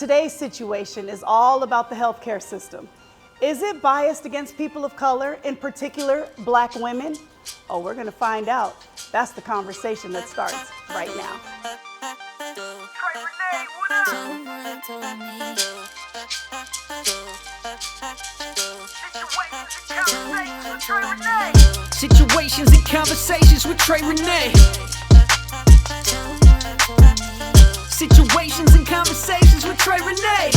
Today's situation is all about the healthcare system. Is it biased against people of color, in particular Black women? Oh, we're going to find out. That's the conversation that starts right now. Situations and conversations with Trey Renee. Situations and conversations with Trey Renee.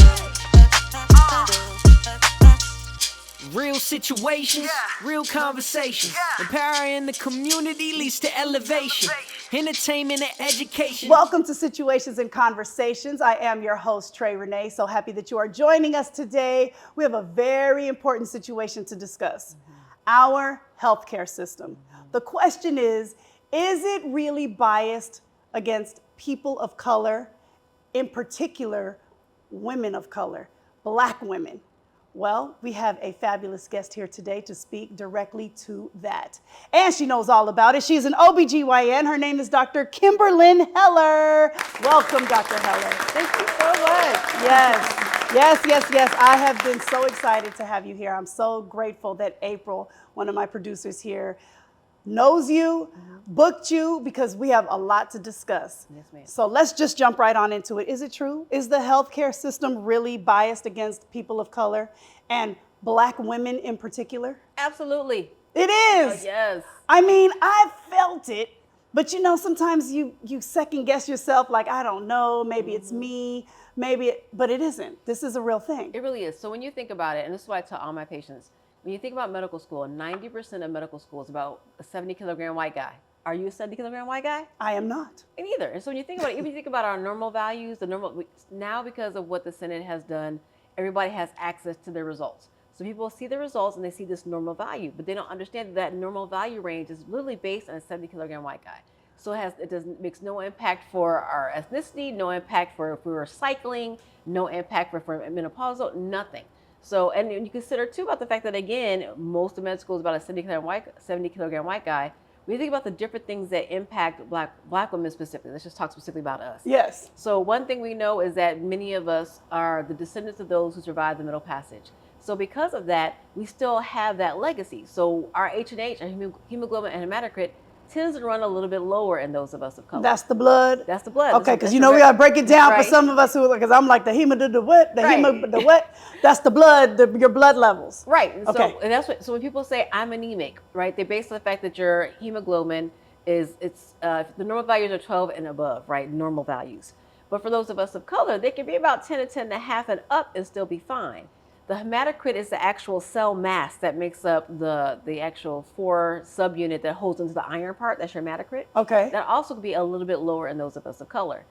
Real situations, real conversations. Empowering the community leads to elevation. Entertainment and education. Welcome to Situations and Conversations. I am your host, Trey Renee. So happy that you are joining us today. We have a very important situation to discuss. Our healthcare system. The question is it really biased against people of color, in particular, women of color, Black women? Well, we have a fabulous guest here today to speak directly to that. And she knows all about it. She's an OBGYN. Her name is Dr. Kimberlynn Heller. Welcome, Dr. Heller. Thank you so much. Yes. I have been so excited to have you here. I'm so grateful that April, one of my producers here, knows you, booked you, because we have a lot to discuss. Yes, ma'am. So let's just jump right on into it. Is it true? Is the healthcare system really biased against people of color and Black women in particular? Absolutely. It is. Oh, yes. I mean, I felt it, but sometimes you second guess yourself, like, I don't know, maybe it's me, but it isn't. This is a real thing. It really is. So when you think about it, and this is why I tell all my patients, when you think about medical school, 90% of medical school is about a 70-kilogram white guy. Are you a 70-kilogram white guy? I am not. Me neither. And so when you think about it, if you think about our normal values, now because of what the Senate has done, everybody has access to their results. So people see the results and they see this normal value, but they don't understand that normal value range is literally based on a 70-kilogram white guy. So it makes no impact for our ethnicity, no impact for if we were cycling, no impact for menopausal, nothing. So, and you consider too about the fact that, again, most of med school is about a 70-kilogram white guy. When you think about the different things that impact black women specifically, let's just talk specifically about us. Yes. So one thing we know is that many of us are the descendants of those who survived the Middle Passage. So because of that, we still have that legacy. So our H&H, our hemoglobin and hematocrit, tends to run a little bit lower in those of us of color. That's the blood? That's the blood. Okay, because we gotta break it down for some of us because I'm like the what? The what? That's the blood, your blood levels. Right. And okay. So and that's what. So when people say I'm anemic, right? They base on the fact that your hemoglobin the normal values are 12 and above, right? Normal values. But for those of us of color, they can be about 10 to 10 and a half and up and still be fine. The hematocrit is the actual cell mass that makes up the actual 4 subunit that holds into the iron part. That's your hematocrit. Okay. That also could be a little bit lower in those of us of color.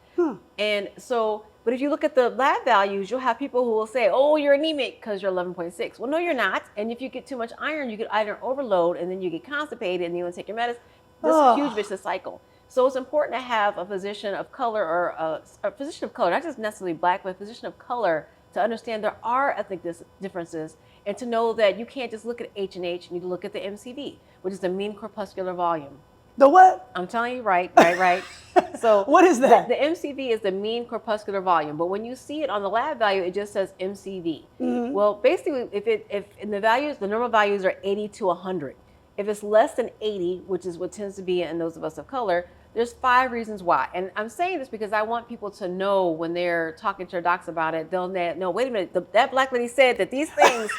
And so, but if you look at the lab values, you'll have people who will say, oh, you're anemic because you're 11.6. Well, no, you're not. And if you get too much iron, you get iron overload and then you get constipated and you want to take your medicine. This is a huge vicious cycle. So it's important to have a physician of color or a physician of color, not just necessarily Black, but a physician of color to understand there are ethnic differences and to know that you can't just look at H&H, you need to look at the MCV, which is the mean corpuscular volume. The what? I'm telling you, right. So what is that? The MCV is the mean corpuscular volume, but when you see it on the lab value, it just says MCV. Mm-hmm. Well, basically, if in the values, the normal values are 80 to 100. If it's less than 80, which is what tends to be in those of us of color, there's 5 reasons why. And I'm saying this because I want people to know when they're talking to their docs about it, they'll know, wait a minute, that Black lady said that these 5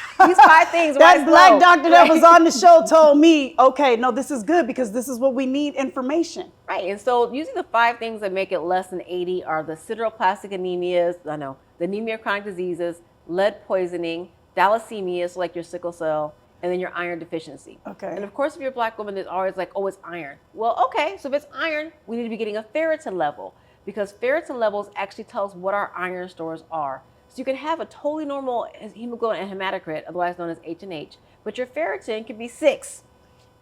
things that Black doctor that was on the show told me, okay, no, this is good because this is what we need information. Right, and so usually the 5 things that make it less than 80 are the sideroblastic anemias, the anemia of chronic diseases, lead poisoning, thalassemia, so like your sickle cell, and then your iron deficiency. Okay. And of course, if you're a Black woman, there's always like, oh, it's iron. Well, okay, so if it's iron, we need to be getting a ferritin level because ferritin levels actually tell us what our iron stores are. So you can have a totally normal hemoglobin and hematocrit, otherwise known as H&H, but your ferritin can be 6.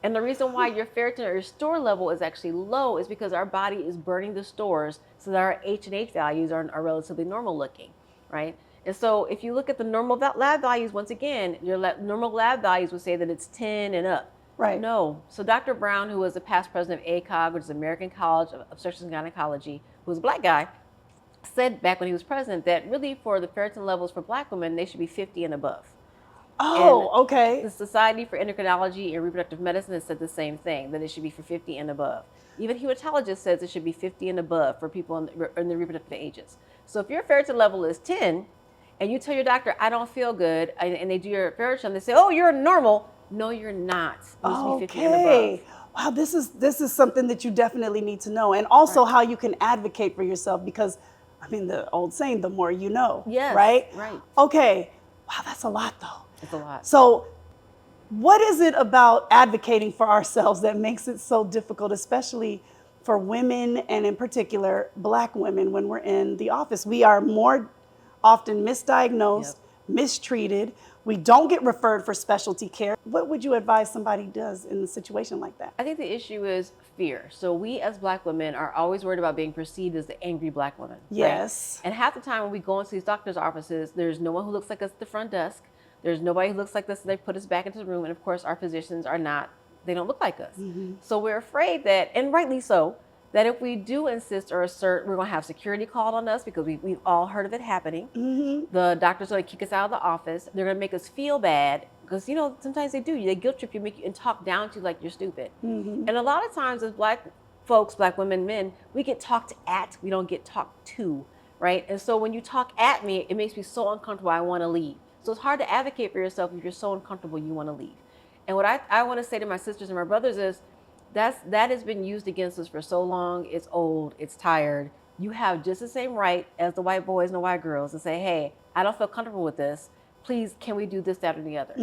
And the reason why your ferritin or your store level is actually low is because our body is burning the stores so that our H&H values are relatively normal looking, right? And so if you look at the normal lab values, once again, your normal lab values would say that it's 10 and up. Right. No. So Dr. Brown, who was the past president of ACOG, which is American College of Obstetrics and Gynecology, who was a Black guy, said back when he was president that really for the ferritin levels for Black women, they should be 50 and above. Oh, And okay. the Society for Endocrinology and Reproductive Medicine has said the same thing, that it should be for 50 and above. Even hematologist says it should be 50 and above for people in the reproductive ages. So if your ferritin level is 10 and you tell your doctor, I don't feel good, and they do your ferritin, they say, oh, you're normal. No, you're not. It needs to be 50 and above. Wow, this is something that you definitely need to know. And also how you can advocate for yourself, because I mean, the old saying, the more you know. Yes, right? right. Okay. Wow, that's a lot though. It's a lot. So what is it about advocating for ourselves that makes it so difficult, especially for women and in particular Black women when we're in the office? We are more often misdiagnosed, mistreated. We don't get referred for specialty care. What would you advise somebody does in a situation like that? I think the issue is fear. So we as Black women are always worried about being perceived as the angry Black woman. Yes. Right? And half the time when we go into these doctors' offices, there's no one who looks like us at the front desk. There's nobody who looks like us, and they put us back into the room. And of course, our physicians are not, they don't look like us. So we're afraid that, and rightly so, that if we do insist or assert, we're going to have security called on us, because we've all heard of it happening. The doctors are going to kick us out of the office. They're going to make us feel bad, because, you know, sometimes they do. They guilt trip you, make you, and talk down to you like you're stupid. And a lot of times as Black folks, Black women, men, we get talked at. We don't get talked to, right? And so when you talk at me, it makes me so uncomfortable, I want to leave. So it's hard to advocate for yourself if you're so uncomfortable you want to leave. And what I want to say to my sisters and my brothers is, that has been used against us for so long. It's old, it's tired. You have just the same right as the white boys and the white girls to say, hey, I don't feel comfortable with this. Please, can we do this, that, or the other?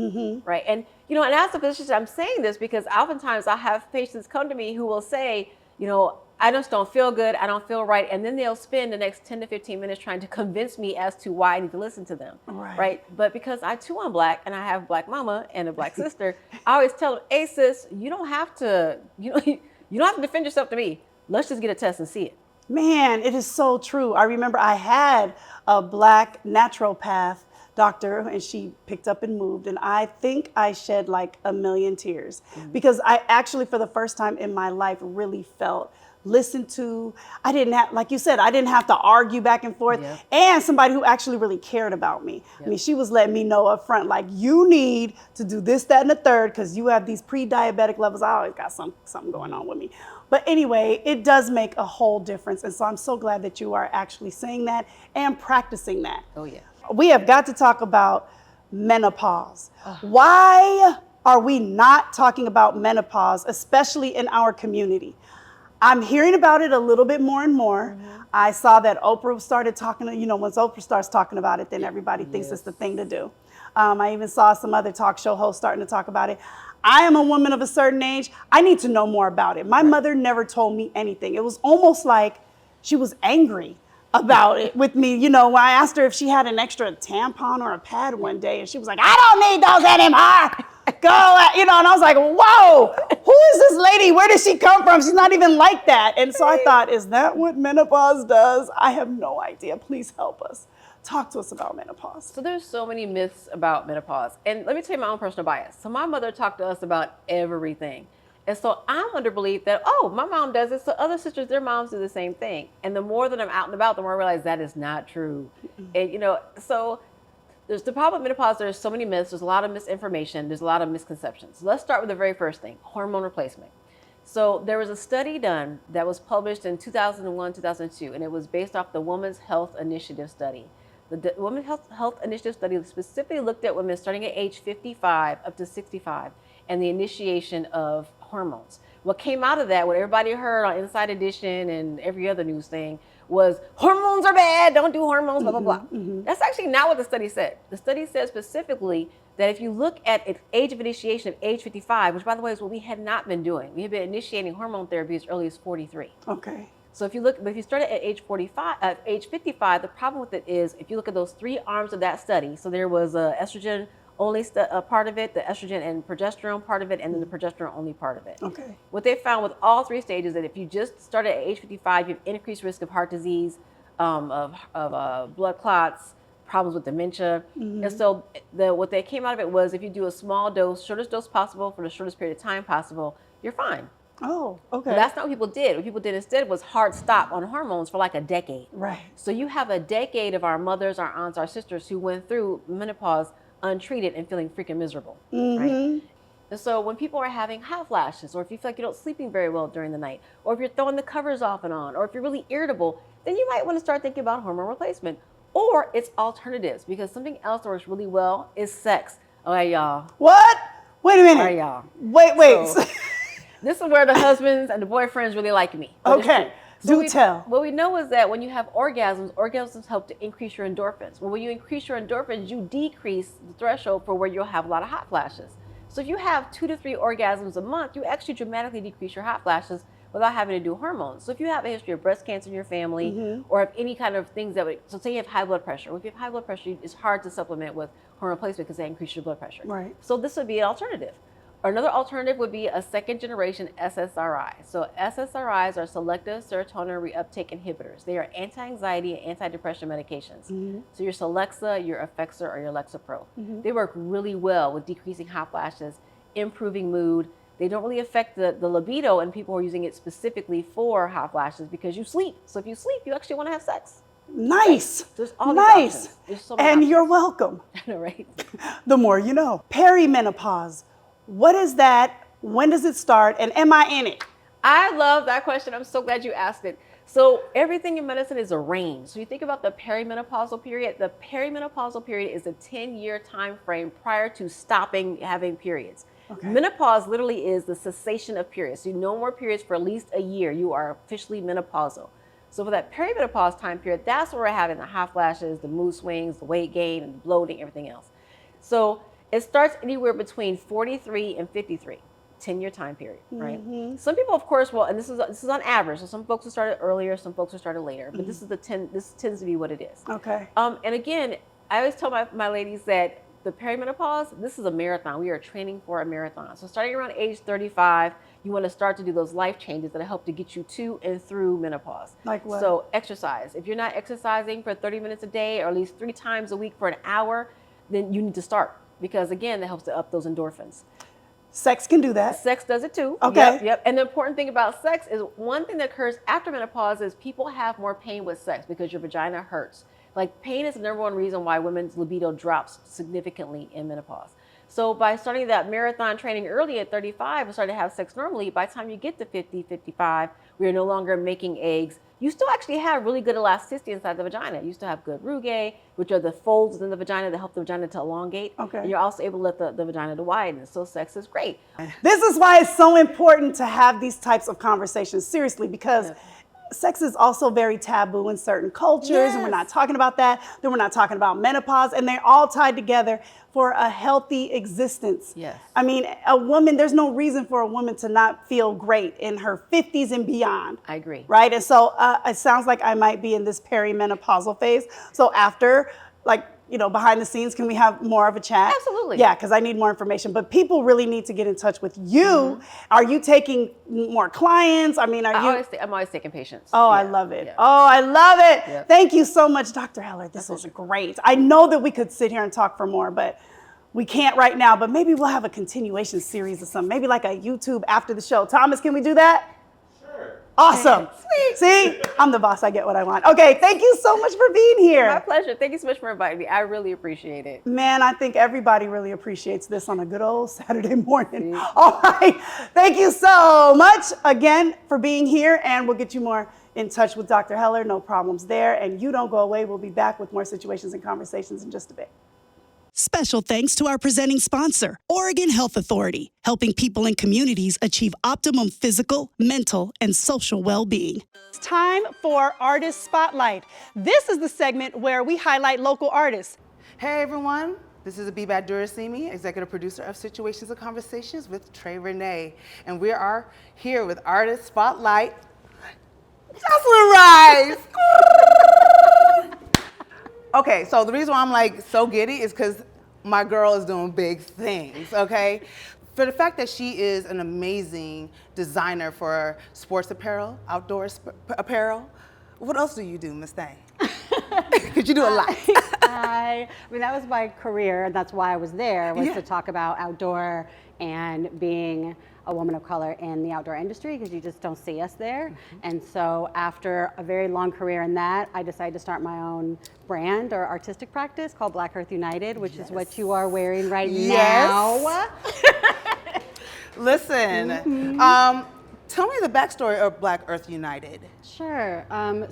Right? And, you know, and as a physician, I'm saying this because oftentimes I have patients come to me who will say, you know, I just don't feel good, I don't feel right. And then they'll spend the next 10 to 15 minutes trying to convince me as to why I need to listen to them. Right? But because I too am Black and I have a Black mama and a Black sister, I always tell them, hey sis, you don't have to, you don't have to defend yourself to me. Let's just get a test and see it. Man, it is so true. I remember I had a Black naturopath doctor, and she picked up and moved, and I think I shed like a million tears because I actually, for the first time in my life, really felt listened to. I didn't have, like you said, I didn't have to argue back and forth, and somebody who actually really cared about me. I mean, she was letting me know up front, like, you need to do this, that, and the third, because you have these pre-diabetic levels. I always got something going on with me. But anyway, it does make a whole difference. And so I'm so glad that you are actually saying that and practicing that. Oh yeah. We have got to talk about menopause. Why are we not talking about menopause, especially in our community? I'm hearing about it a little bit more and more. I saw that Oprah started talking, you know, once Oprah starts talking about it, then everybody thinks it's the thing to do. I even saw some other talk show hosts starting to talk about it. I am a woman of a certain age. I need to know more about it. My mother never told me anything. It was almost like she was angry about it with me. You know, when I asked her if she had an extra tampon or a pad one day, and she was like, I don't need those anymore. Go, you know, and I was like, whoa, who is this lady? Where did she come from? She's not even like that. And so I thought, is that what menopause does? I have no idea. Please help us. Talk to us about menopause. So there's so many myths about menopause. And let me tell you my own personal bias. So my mother talked to us about everything. And so I'm under belief that, oh, my mom does it, so other sisters, their moms do the same thing. And the more that I'm out and about, the more I realize that is not true. And, you know, so there's the problem with menopause. There's so many myths. There's a lot of misinformation. There's a lot of misconceptions. So let's start with the very first thing, hormone replacement. So there was a study done that was published in 2001, 2002, and it was based off the Women's Health Initiative study. The Women's Health Initiative study specifically looked at women starting at age 55 up to 65 and the initiation of hormones. What came out of that, what everybody heard on Inside Edition and every other news thing, was hormones are bad, don't do hormones, blah, blah, blah. That's actually not what the study said. The study said specifically that if you look at age of initiation of age 55, which by the way is what we had not been doing, we had been initiating hormone therapy as early as 43. Okay. So if you started at age 55, the problem with it is if you look at those three arms of that study, so there was a estrogen only part of it, the estrogen and progesterone part of it, and then the progesterone only part of it. Okay. What they found with all three stages that if you just started at age 55, you have increased risk of heart disease, of blood clots, problems with dementia. And so what they came out of it was if you do a small dose, shortest dose possible for the shortest period of time possible, you're fine. Oh, okay. But that's not what people did. What people did instead was hard stop on hormones for like a decade. Right. So you have a decade of our mothers, our aunts, our sisters who went through menopause untreated and feeling freaking miserable, right? And so when people are having hot flashes, or if you feel like you don't sleeping very well during the night, or if you're throwing the covers off and on, or if you're really irritable, then you might want to start thinking about hormone replacement. Or it's alternatives, because something else that works really well is sex. All right, y'all. What? Wait a minute. All right, y'all. Wait. So, this is where the husbands and the boyfriends really like me. Okay. Tell. What we know is that when you have orgasms help to increase your endorphins. Well, when you increase your endorphins, you decrease the threshold for where you'll have a lot of hot flashes. So if you have 2 to 3 orgasms a month, you actually dramatically decrease your hot flashes without having to do hormones. So if you have a history of breast cancer in your family, or have any kind of things so say you have high blood pressure. Well, if you have high blood pressure, it's hard to supplement with hormone replacement because they increase your blood pressure. Right. So this would be an alternative. Another alternative would be a second generation SSRI. So SSRIs are selective serotonin reuptake inhibitors. They are anti-anxiety and antidepressant medications. So your Celexa, your Effexor, or your Lexapro. They work really well with decreasing hot flashes, improving mood. They don't really affect the libido, and people are using it specifically for hot flashes because you sleep. So if you sleep, you actually want to have sex. Nice. There's all these Nice. options. There's so many And options. you're welcome. I know, right? The more you know. Perimenopause. What is that? When does it start? And am I in it? I love that question. I'm so glad you asked it. So everything in medicine is a range. So you think about the perimenopausal period. The perimenopausal period is a 10-year time frame prior to stopping having periods. Okay. Menopause literally is the cessation of periods. So no more periods for at least a year. You are officially menopausal. So for that perimenopause time period, that's where we're having the hot flashes, the mood swings, the weight gain, and the bloating, everything else. So it starts anywhere between 43 and 53, 10-year time period, right? Some people, of course, and this is on average. So some folks will start it earlier, some folks will start it later. But this tends to be what it is. Okay. And again, I always tell my ladies that the perimenopause, this is a marathon. We are training for a marathon. So starting around age 35, you want to start to do those life changes that help to get you to and through menopause. Like what? So exercise. If you're not exercising for 30 minutes a day, or at least 3 times a week for an hour, then you need to start. Because again, that helps to up those endorphins. Sex can do that. Sex does it too. Okay. Yep. And the important thing about sex is one thing that occurs after menopause is people have more pain with sex because your vagina hurts. Like pain is the number one reason why women's libido drops significantly in menopause. So by starting that marathon training early at 35 and starting to have sex normally, by the time you get to 50, 55, we are no longer making eggs. You still actually have really good elasticity inside the vagina. You still have good rugae, which are the folds in the vagina that help the vagina to elongate. Okay. And you're also able to let the vagina to widen. So sex is great. This is why it's so important to have these types of conversations, seriously, because sex is also very taboo in certain cultures, and we're not talking about that. Then we're not talking about menopause, and they're all tied together for a healthy existence. Yes. I mean, a woman, there's no reason for a woman to not feel great in her 50s and beyond. I agree. Right? And so it sounds like I might be in this perimenopausal phase. So after, behind the scenes, can we have more of a chat? Absolutely. Yeah, because I need more information. But people really need to get in touch with you. Are you taking more clients? I mean, I'm always taking patients. Oh, I love it. Yeah. Oh, I love it. Yeah. Thank you so much, Dr. Heller. This was great. I know that we could sit here and talk for more, but we can't right now. But maybe we'll have a continuation series or something. Maybe like a YouTube after the show. Thomas, can we do that? Awesome. Sweet. See, I'm the boss. I get what I want. Okay, thank you so much for being here. My pleasure. Thank you so much for inviting me. I really appreciate it. Man, I think everybody really appreciates this on a good old Saturday morning. All right. Thank you so much again for being here, and we'll get you more in touch with Dr. Heller. No problems there. And you don't go away. We'll be back with more situations and conversations in just a bit. Special thanks to our presenting sponsor, Oregon Health Authority, helping people in communities achieve optimum physical, mental, and social well-being. It's time for Artist Spotlight. This is the segment where we highlight local artists. Hey everyone, this is Abibat Durasimi, executive producer of Situations and Conversations with Trey Renee. And we are here with Artist Spotlight, Jocelyn Rice. Okay, so the reason why I'm so giddy is because my girl is doing big things, okay? For the fact that she is an amazing designer for sports apparel, outdoor apparel. What else do you do, Miss Thang? Because you do a lot. I mean, that was my career, and that's why I was there, was to talk about outdoor and being a woman of color in the outdoor industry, because you just don't see us there. And so after a very long career in that, I decided to start my own brand or artistic practice called Black Earth United, which is what you are wearing right now. Listen, tell me the backstory of Black Earth United. Sure.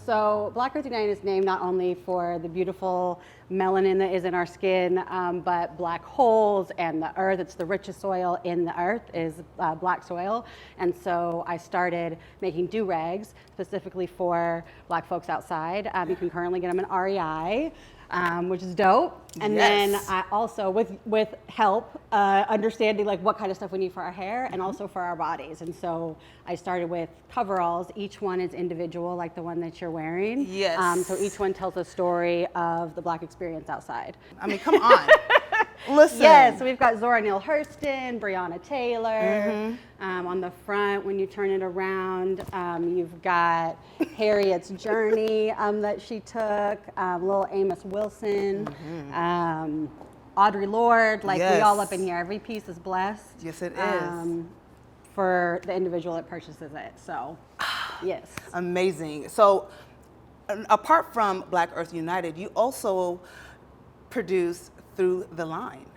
So Black Earth United is named not only for the beautiful melanin that is in our skin, but black holes and the earth. It's the richest soil in the earth is black soil. And so I started making do-rags specifically for black folks outside. You can currently get them in REI. Which is dope. And then I also, with help, understanding like what kind of stuff we need for our hair and also for our bodies. And so I started with coveralls. Each one is individual, like the one that you're wearing. So each one tells a story of the Black experience outside. I mean, come on. Listen. Yes, so we've got Zora Neale Hurston, Breonna Taylor. On the front, when you turn it around, you've got Harriet's journey that she took, little Amos Wilson, Audre Lorde, like we all up in here. Every piece is blessed. Yes, it is. For the individual that purchases it, so yes. Amazing. So apart from Black Earth United, you also produce Through the Line.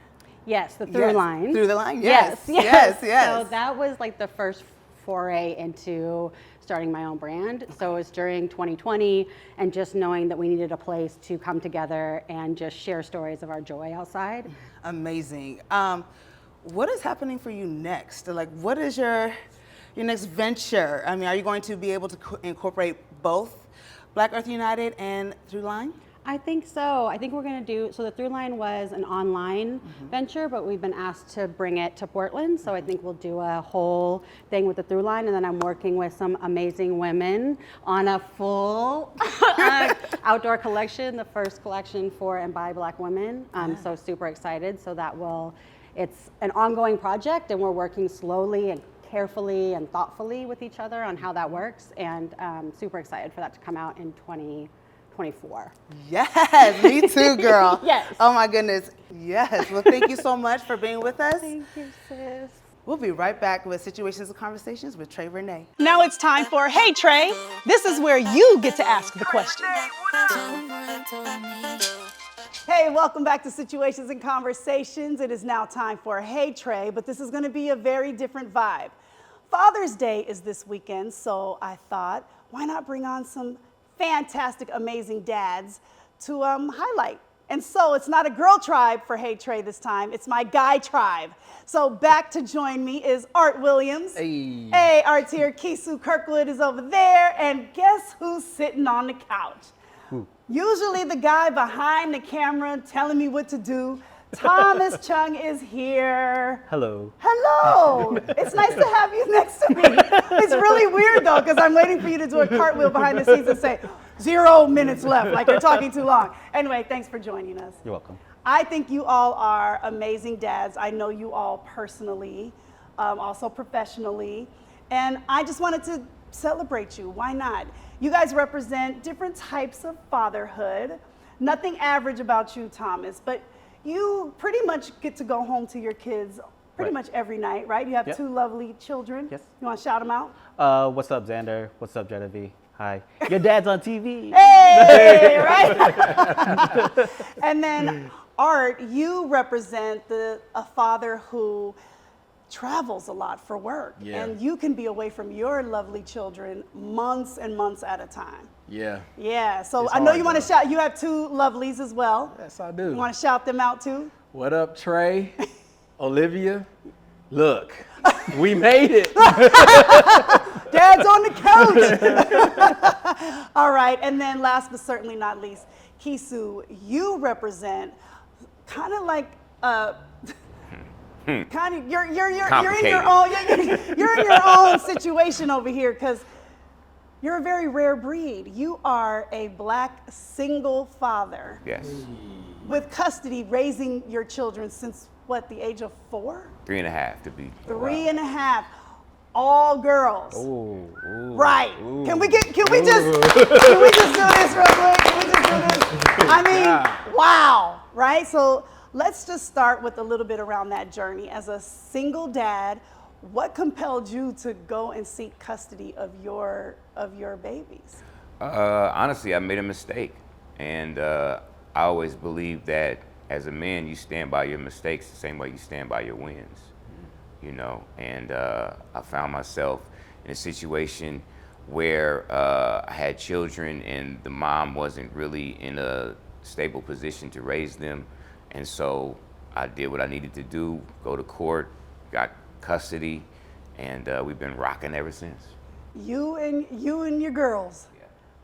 Yes, the Through Line. Through the Line, yes. yes. So that was like the first foray into starting my own brand. So it was during 2020 and just knowing that we needed a place to come together and just share stories of our joy outside. Amazing. What is happening for you next? Like, what is your next venture? I mean, are you going to be able to incorporate both Black Earth United and Through Line? I think so. I think we're going to do, so the Through Line was an online venture, but we've been asked to bring it to Portland. So I think we'll do a whole thing with the Through Line. And then I'm working with some amazing women on a full outdoor collection, the first collection for and by Black women. So super excited. So that it's an ongoing project, and we're working slowly and carefully and thoughtfully with each other on how that works. And super excited for that to come out in 2024. Yes, me too, girl. Yes. Oh my goodness. Yes. Well, thank you so much for being with us. Thank you, sis. We'll be right back with Situations and Conversations with Trey Renee. Now it's time for Hey Trey. This is where you get to ask the question. Hey, welcome back to Situations and Conversations. It is now time for Hey Trey, but this is going to be a very different vibe. Father's Day is this weekend, so I thought, why not bring on some fantastic, amazing dads to highlight. And so it's not a girl tribe for Hey Trey this time, it's my guy tribe. So back to join me is Art Williams. Hey, Art's here. Kisu Kirkwood is over there. And guess who's sitting on the couch? Usually the guy behind the camera telling me what to do. Thomas Chung is here. Hello. Hello. It's nice to have you next to me. It's really weird though, because I'm waiting for you to do a cartwheel behind the scenes and say, 0 minutes left, like you're talking too long. Anyway, thanks for joining us. You're welcome. I think you all are amazing dads. I know you all personally, also professionally, and I just wanted to celebrate you. Why not? You guys represent different types of fatherhood. Nothing average about you, Thomas, but you pretty much get to go home to your kids pretty much every night, right? You have 2 lovely children. Yes. You want to shout them out? What's up, Xander? What's up, Genevieve? Hi. Your dad's on TV. Hey, right? And then Art, you represent a father who travels a lot for work. Yeah. And you can be away from your lovely children months and months at a time. Yeah. Yeah, so It's I know hard, you want to though. shout, you have 2 lovelies as well. Yes, I do. You want to shout them out too? What up, Trey? Olivia? Look, we made it. Dad's on the couch. All right, and then last but certainly not least, Kisu, you represent kind of like kind of you're in your own you're in your own situation over here because you're a very rare breed. You are a Black single father. Yes. With custody, raising your children since what, the age of 4? 3.5 to be. 3.5. All girls. Ooh, Right. Can we just do this real quick? Can we just do this? I mean, wow. right? So let's just start with a little bit around that journey. As a single dad, what compelled you to go and seek custody of your babies? Honestly, I made a mistake, and I always believe that as a man, you stand by your mistakes the same way you stand by your wins, you know. And I found myself in a situation where I had children, and the mom wasn't really in a stable position to raise them, and so I did what I needed to do: go to court, got custody, and we've been rocking ever since. You and your girls. Yeah.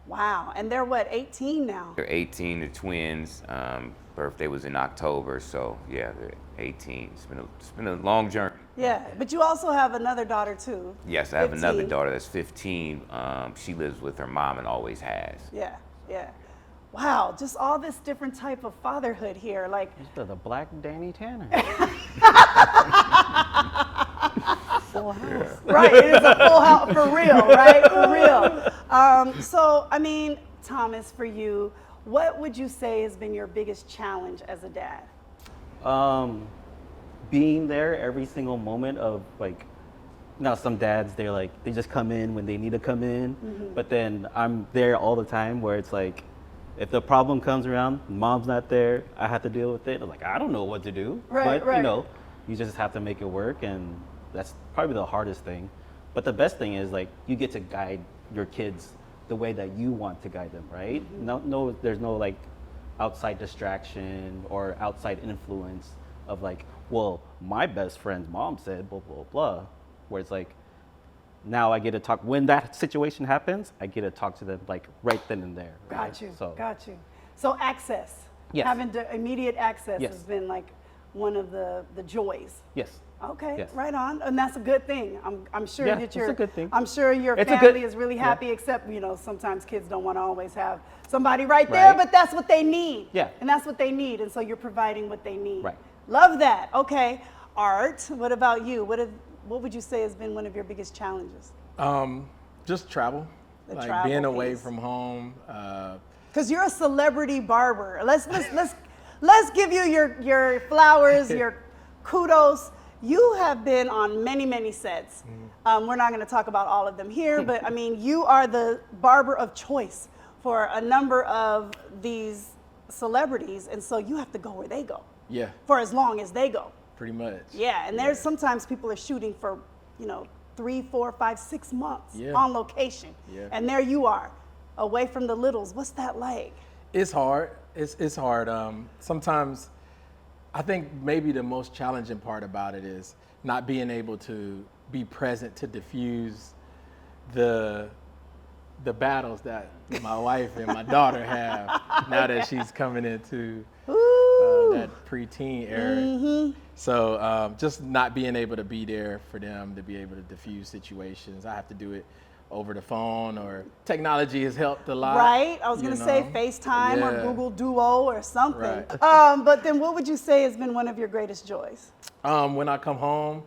Wow, and they're what, 18 now? They're 18, the twins. Birthday was in October, so yeah, they're 18. It's been a long journey. Yeah, but you also have another daughter too. Yes, I have 15. another daughter that's 15. She lives with her mom and always has. Yeah, yeah. Wow, just all this different type of fatherhood here. Like, The black Danny Tanner. Full house. right, it is a full house for real, right? For real. So, I mean, Thomas, for you, what would you say has been your biggest challenge as a dad? Being there every single moment of like, now some dads, they just come in when they need to come in, but then I'm there all the time where it's like, if the problem comes around, mom's not there, I have to deal with it. I'm like, I don't know what to do, Right, but right. you know, you just have to make it work, and that's probably the hardest thing. But the best thing is like, you get to guide your kids the way that you want to guide them, right? No, there's no like outside distraction or outside influence of like, well, my best friend's mom said blah, blah, blah. Where it's like, now I get to talk, when that situation happens, I get to talk to them like right then and there. Right? Got you, So, got you. So access, Yes. having immediate access Yes. has been like one of the joys. yes. Okay, Yes. right on, and that's a good thing. I'm sure Yeah, that it's a good thing. I'm sure your It's a family good- is really yeah. happy. Except sometimes kids don't want to always have somebody right there, Right. but that's what they need. Yeah. and that's what they need, and so you're providing what they need. Right. Love that. Okay, Art. What about you? What would you say has been one of your biggest challenges? Just travel, The like travel being away piece. from home. Because you're a celebrity barber. Let's give you your flowers, your kudos. You have been on many sets. We're not going to talk about all of them here, but I mean, you are the barber of choice for a number of these celebrities, and so you have to go where they go Yeah, for as long as they go. pretty much. Yeah, and there's sometimes people are shooting for 3, 4, 5, 6 months Yeah. on location, Yeah. and there you are, away from the littles. What's that like? It's hard. It's hard. Sometimes I think maybe the most challenging part about it is not being able to be present to diffuse the battles that my wife and my daughter have now that she's coming into that preteen era. So just not being able to be there for them, to be able to diffuse situations. I have to do it over the phone, or technology has helped a lot. Right? I was you going to say know? FaceTime or Yeah. Google Duo or something. Right. But then what would you say has been one of your greatest joys? When I come home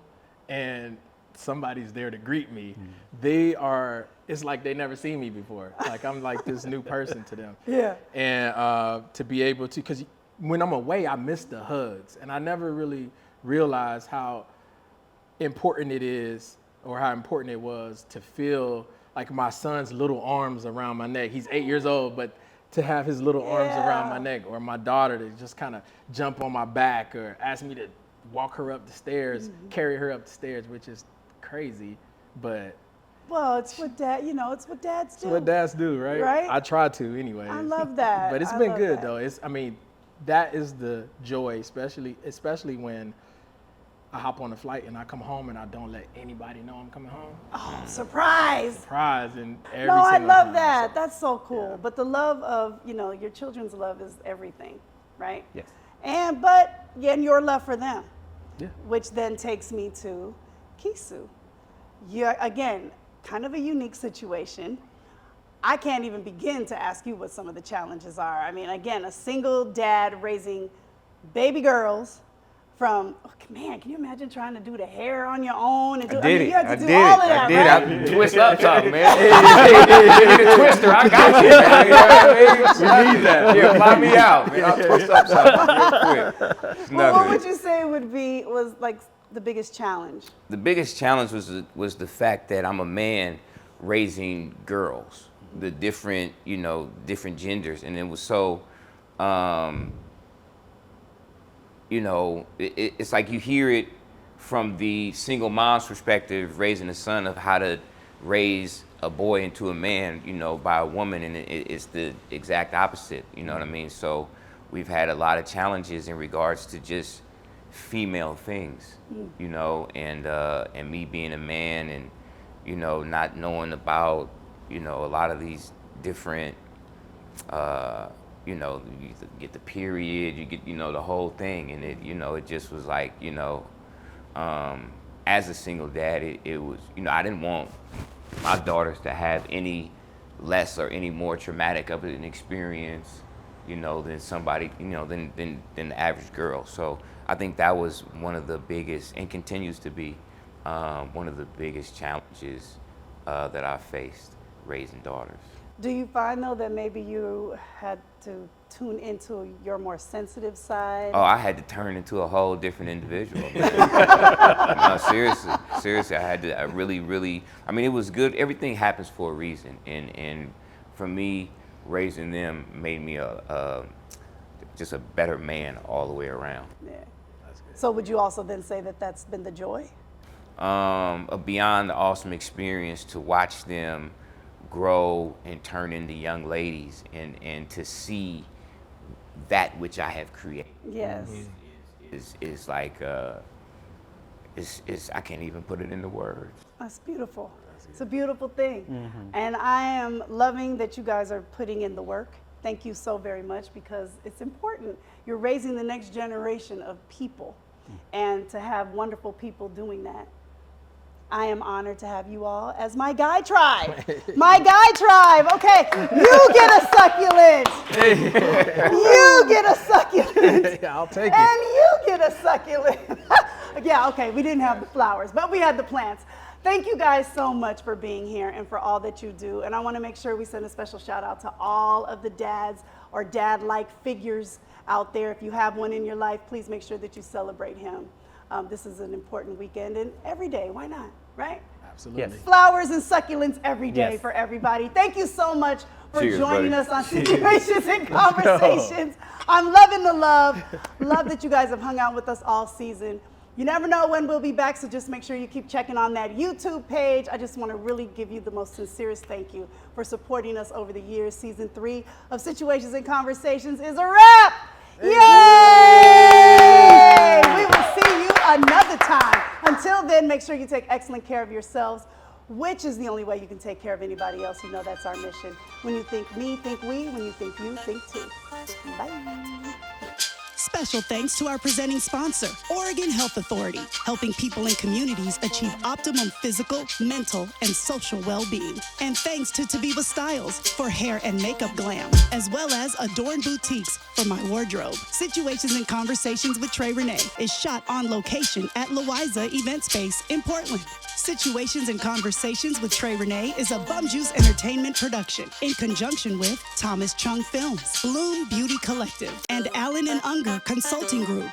and somebody's there to greet me, it's like they never seen me before. Like I'm like this new person to them. Yeah. And to be able to, because when I'm away, I miss the hugs. And I never really realized how important it is, or how important it was to feel like my son's little arms around my neck. He's 8 years old, but to have his little arms around my neck, or my daughter to just kind of jump on my back or ask me to walk her up the stairs, carry her up the stairs, which is crazy, but Well, it's what it's what dads do. it's what dads do, right? Right? I try to anyway. I love that. But it's I been love good that. though. That is the joy, especially when I hop on a flight and I come home and I don't let anybody know I'm coming home. Oh, surprise. Surprise and every No, I single love time, that. so. That's so cool. yeah. But the love of, your children's love is everything, right? Yes. And your love for them. Yeah. Which then takes me to Kisu. You're, again, kind of a unique situation. I can't even begin to ask you what some of the challenges are. I mean, again, a single dad raising baby girls from, oh, man, can you imagine trying to do the hair on your own? And do, I did mean, it. you had to I do did all it. of that, I did. right? I twist up something, man. Give me the twister. I got you, man. You know what I mean? We need that. Yeah, fly me out, man. I'll twist up something real quick. It's Well, what nothing. would you say was like the biggest challenge? The biggest challenge was the fact that I'm a man raising girls, the different, different genders, and it was so, it's like you hear it from the single mom's perspective, raising a son, of how to raise a boy into a man, by a woman, and it's the exact opposite, you know what I mean? So we've had a lot of challenges in regards to just female things, and me being a man, and not knowing about a lot of these different you get the period, you get the whole thing, and it just was like as a single dad, it was I didn't want my daughters to have any less or any more traumatic of an experience than somebody than the average girl. So I think that was one of the biggest, and continues to be one of the biggest challenges that I faced raising daughters. Do you find, though, that maybe you had to tune into your more sensitive side? Oh, I had to turn into a whole different individual. No, seriously, I really, I mean, it was good. Everything happens for a reason, and for me, raising them made me just a better man all the way around. Yeah. So would you also then say that that's been the joy? Beyond the awesome experience to watch them grow and turn into young ladies, and to see that which I have created. Yes. Is like I can't even put it into words. That's beautiful. It's a beautiful thing. And I am loving that you guys are putting in the work. Thank you so very much, because it's important. You're raising the next generation of people, and to have wonderful people doing that. I am honored to have you all as my guy tribe. My guy tribe. Okay, you get a succulent. You get a succulent. I'll take it. And you get a succulent. Yeah, okay, we didn't have the flowers, but we had the plants. Thank you guys so much for being here and for all that you do. And I want to make sure we send a special shout out to all of the dads or dad-like figures out there. If you have one in your life, please make sure that you celebrate him. This is an important weekend, and every day, why not, right? Absolutely. Yes. Flowers and succulents every day Yes. for everybody. Thank you so much for Cheers, joining buddy. us on Situations and Conversations. I'm loving the love. Love that you guys have hung out with us all season. You never know when we'll be back, so just make sure you keep checking on that YouTube page. I just want to really give you the most sincerest thank you for supporting us over the years. Season 3 of Situations and Conversations is a wrap. Yay! We will see you another time. Until then, make sure you take excellent care of yourselves, which is the only way you can take care of anybody else. You know that's our mission. When you think me, think we. When you think you, think too. Bye. Special thanks to our presenting sponsor, Oregon Health Authority, helping people and communities achieve optimum physical, mental, and social well-being. And thanks to Tabiba Styles for hair and makeup glam, as well as Adorn Boutiques for my wardrobe. Situations and Conversations with Trey Renee is shot on location at Louisa Event Space in Portland. Situations and Conversations with Trey Renee is a Bum Juice Entertainment production in conjunction with Thomas Chung Films, Bloom Beauty Collective, and Allen & Unger Consulting Group.